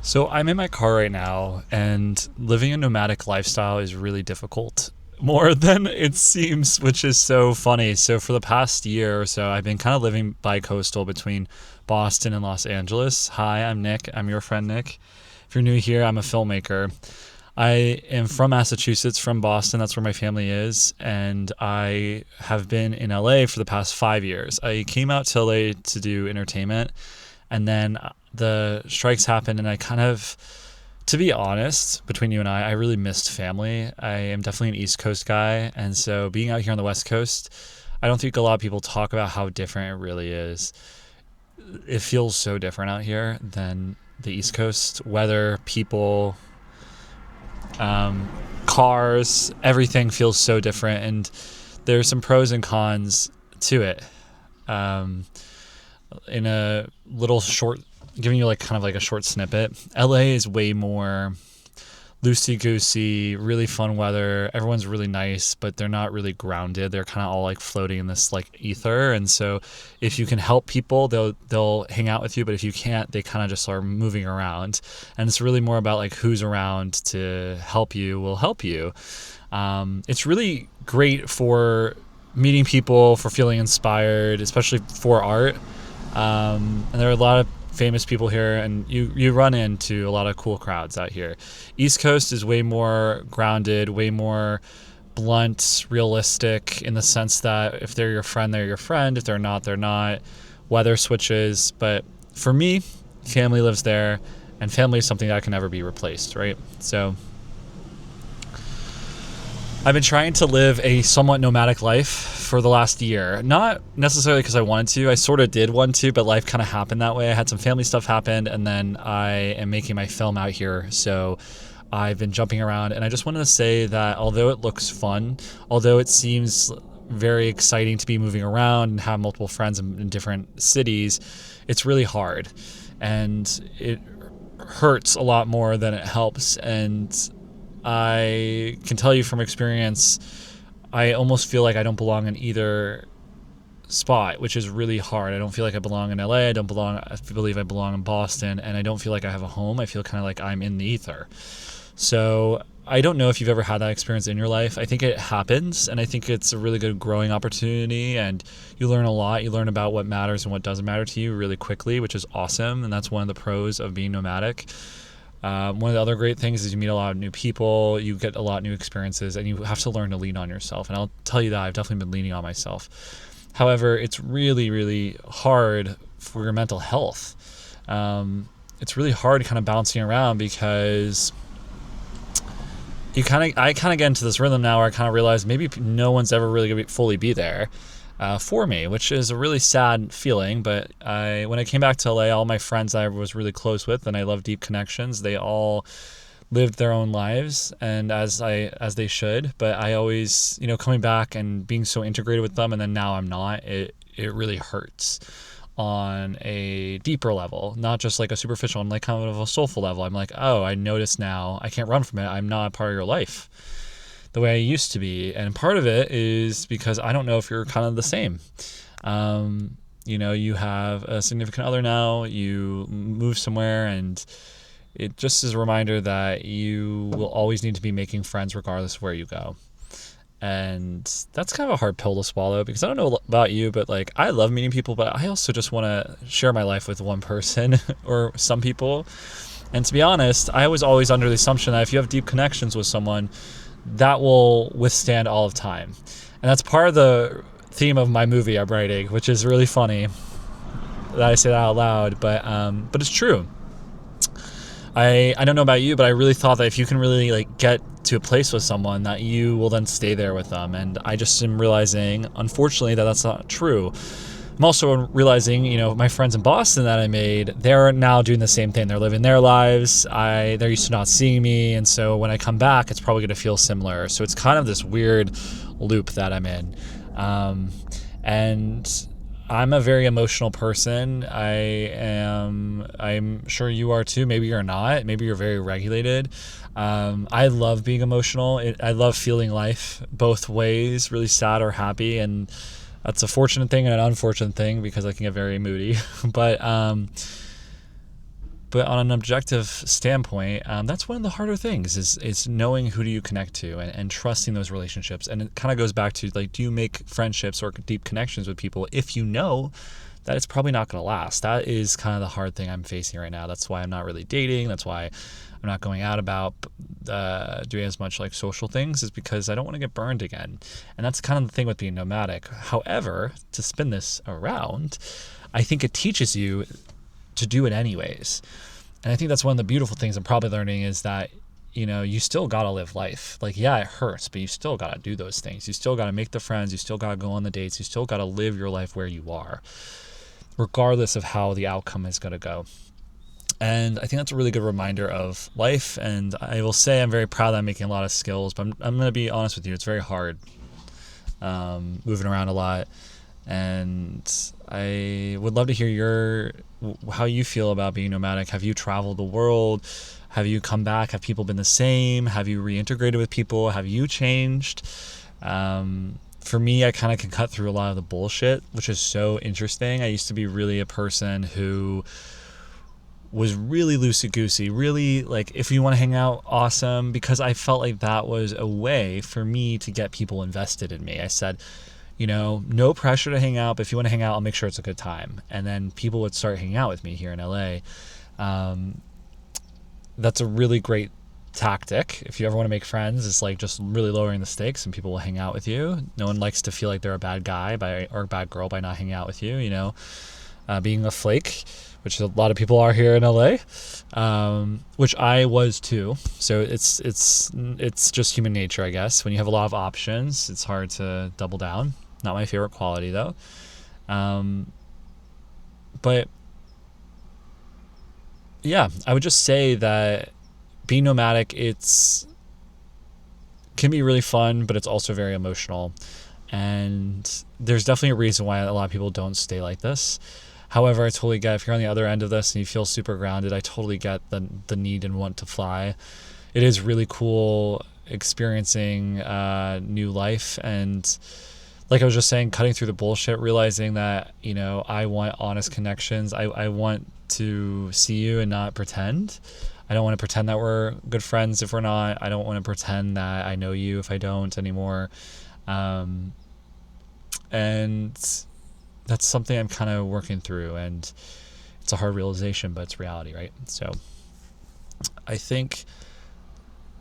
So I'm in my car right now, and living a nomadic lifestyle is really difficult. More than it seems, which is so funny. So for the past year or so, I've been kind of living bi-coastal between Boston and Los Angeles. Hi, I'm Nick. I'm your friend Nick. If you're new here, I'm a filmmaker. I am from Massachusetts, from Boston. That's where my family is. And I have been in LA for the past 5 years. I came out to LA to do entertainment, and then the strikes happened, and I kind of, to be honest, between you and I really missed family. I am definitely an East Coast guy, and so being out here on the West Coast, I don't think a lot of people talk about how different it really is. It feels so different out here than the East Coast. Weather, people, um, cars, everything feels so different, and there's some pros and cons to it. Um, in a little short, giving you like kind of like a short snippet, LA is way more loosey goosey, really fun weather. Everyone's really nice, but they're not really grounded. They're kind of all like floating in this like ether. And so if you can help people, they'll hang out with you. But if you can't, they kind of just are moving around. And it's really more about like who's around to help you will help you. It's really great for meeting people, for feeling inspired, especially for art. And there are a lot of famous people here, and you run into a lot of cool crowds out here. East Coast is way more grounded, way more blunt, realistic, in the sense that if they're your friend, they're your friend. If they're not, they're not. Weather switches. But for me, family lives there, and family is something that can never be replaced, right? So I've been trying to live a somewhat nomadic life for the last year. Not necessarily because I wanted to. I sort of did want to, but life kind of happened that way. I had some family stuff happen, and then I am making my film out here. So I've been jumping around, and I just wanted to say that although it looks fun, although it seems very exciting to be moving around and have multiple friends in different cities, it's really hard. And it hurts a lot more than it helps. And I can tell you from experience, I almost feel like I don't belong in either spot, which is really hard. I don't feel like I belong in LA. I believe I belong in Boston, and I don't feel like I have a home. I feel kind of like I'm in the ether. So I don't know if you've ever had that experience in your life. I think it happens, and I think it's a really good growing opportunity, and you learn a lot. You learn about what matters and what doesn't matter to you really quickly, which is awesome, and that's one of the pros of being nomadic. One of the other great things is you meet a lot of new people, you get a lot of new experiences, and you have to learn to lean on yourself. And I'll tell you that I've definitely been leaning on myself. However, it's really, really hard for your mental health. It's really hard kind of bouncing around because I kind of get into this rhythm now where I kind of realize maybe no one's ever really going to fully be there for me, which is a really sad feeling. But when I came back to LA, all my friends I was really close with and I love deep connections, they all lived their own lives, and as they should. But I always, coming back and being so integrated with them, and then now I'm not, it really hurts on a deeper level, not just like a superficial and like kind of a soulful level. I'm like, oh, I notice now I can't run from it. I'm not a part of your life the way I used to be. And part of it is because I don't know if you're kind of the same. You have a significant other now, you move somewhere, and it just is a reminder that you will always need to be making friends regardless of where you go. And that's kind of a hard pill to swallow, because I don't know about you, but like I love meeting people, but I also just want to share my life with one person or some people. And to be honest, I was always under the assumption that if you have deep connections with someone, that will withstand all of time. And that's part of the theme of my movie I'm writing, which is really funny that I say that out loud, but it's true. I don't know about you, but I really thought that if you can really like get to a place with someone, that you will then stay there with them. And I just am realizing, unfortunately, that that's not true. I'm also realizing, my friends in Boston that I made, they're now doing the same thing. They're living their lives. They're used to not seeing me. And so when I come back, it's probably going to feel similar. So it's kind of this weird loop that I'm in. And I'm a very emotional person. I'm sure you are too. Maybe you're not. Maybe you're very regulated. I love being emotional. I love feeling life both ways, really sad or happy. And that's a fortunate thing and an unfortunate thing, because I can get very moody. But But on an objective standpoint, that's one of the harder things is knowing who do you connect to and trusting those relationships. And it kind of goes back to, like, do you make friendships or deep connections with people if you know that it's probably not going to last? That is kind of the hard thing I'm facing right now. That's why I'm not really dating. That's why I'm not going out about doing as much like social things, is because I don't want to get burned again. And that's kind of the thing with being nomadic. However, to spin this around, I think it teaches you to do it anyways. And I think that's one of the beautiful things I'm probably learning, is that, you know, you still got to live life. Like, yeah, it hurts, but you still got to do those things. You still got to make the friends. You still got to go on the dates. You still got to live your life where you are, regardless of how the outcome is going to go. And I think that's a really good reminder of life. And I will say I'm very proud that I'm making a lot of skills, but I'm going to be honest with you. It's very hard, moving around a lot. And I would love to hear how you feel about being nomadic. Have you traveled the world? Have you come back? Have people been the same? Have you reintegrated with people? Have you changed? For me, I kind of can cut through a lot of the bullshit, which is so interesting. I used to be really a person who was really loosey-goosey, really like, if you want to hang out, awesome, because I felt like that was a way for me to get people invested in me. I said, you know, no pressure to hang out, but if you want to hang out, I'll make sure it's a good time. And then people would start hanging out with me here in LA. That's a really great tactic. If you ever want to make friends, it's like just really lowering the stakes and people will hang out with you. No one likes to feel like they're a bad guy or a bad girl by not hanging out with you, you know. Being a flake, which a lot of people are here in LA, which I was too. So it's just human nature, I guess. When you have a lot of options, it's hard to double down. Not my favorite quality though. But yeah, I would just say that being nomadic, can be really fun, but it's also very emotional. And there's definitely a reason why a lot of people don't stay like this. However, I totally get, if you're on the other end of this and you feel super grounded, I totally get the need and want to fly. It is really cool experiencing new life. And like I was just saying, cutting through the bullshit, realizing that, you know, I want honest connections. I want to see you and not pretend. I don't want to pretend that we're good friends if we're not. I don't want to pretend that I know you if I don't anymore. And that's something I'm kind of working through, and it's a hard realization, but it's reality, right? So I think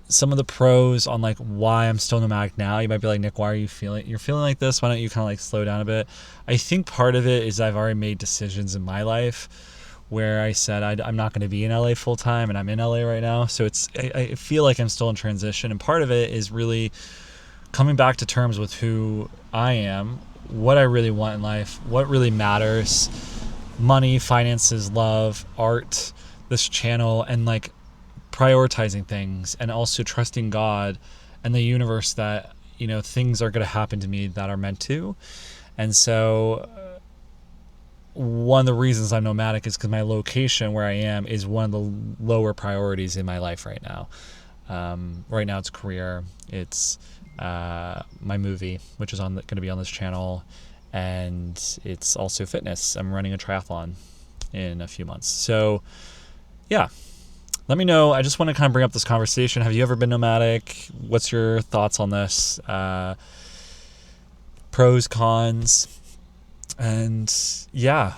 some of the pros on like why I'm still nomadic now, you might be like, Nick, why are you feeling like this? Why don't you kind of like slow down a bit? I think part of it is I've already made decisions in my life where I said I'm not going to be in LA full time, and I'm in LA right now. So I feel like I'm still in transition, and part of it is really coming back to terms with who I am, what I really want in life, what really matters, money, finances, love, art, this channel, and like prioritizing things, and also trusting God and the universe that, you know, things are going to happen to me that are meant to. And so one of the reasons I'm nomadic is because my location where I am is one of the lower priorities in my life right now. Right now it's career, it's my movie, which is going to be on this channel, and it's also fitness. I'm running a triathlon in a few months. So yeah, let me know. I just want to kind of bring up this conversation. Have you ever been nomadic? What's your thoughts on this? Pros, cons, and yeah,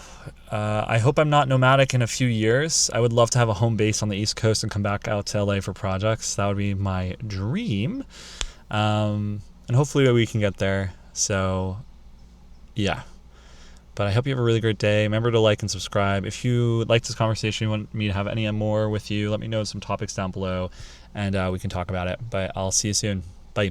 I hope I'm not nomadic in a few years. I would love to have a home base on the East Coast and come back out to LA for projects. That would be my dream. And hopefully we can get there. So yeah, but I hope you have a really great day. Remember to like and subscribe. If you like this conversation, you want me to have any more with you, let me know some topics down below, and we can talk about it. But I'll see you soon. Bye.